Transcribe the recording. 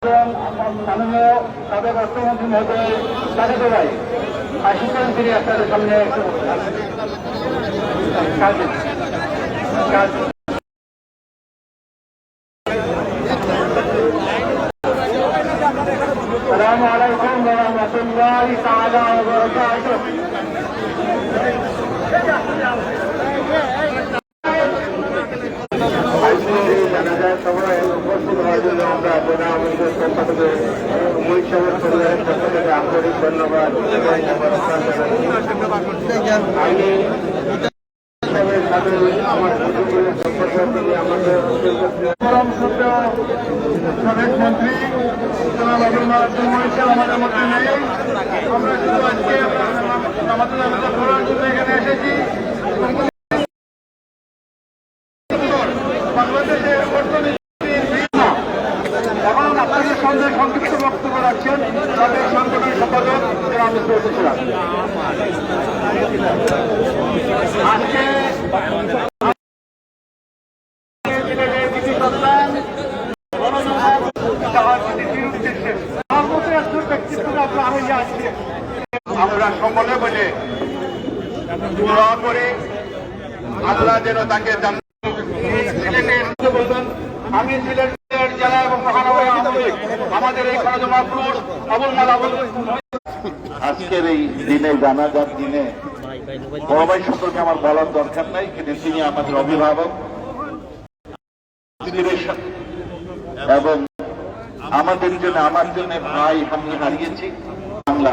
মাননীয় সাবেক অর্থমন্ত্রী মহোদয় সাথে ভাই আসিফেন তিনি আপনাদের সামনে السلام عليكم ورحمة الله تعالى وبركاته আন্তরিক ধন্যবাদ সাবেক মন্ত্রী আমাদের মধ্যে নেই। আমরা শুধু আজকে আমাদের করার জন্য এখানে এসেছি। বাংলাদেশের এখন আপনাদের সঙ্গে সংক্ষিপ্ত বক্তব্য রাখছেন সাবেক সংগঠনের সম্পাদক আমি চৌধুরী। আজকে আমরা সকলে বলে দোয়া করে আল্লাহ যেন তাকে বলবেন। আমি সিলেটের জেলা এবং মহানগর আমাদের এই খানাজমা পুরুষ আবুল মাল আবুল আজকের এই দিনে জানাজার দিনে বড় ভাই সম্পর্কে আমার বলার দরকার নাই, কিন্তু তিনি আমাদের অভিভাবক এবং আমাদের জন্য আমার জন্য ভাই আমি হারিয়েছি বাংলা।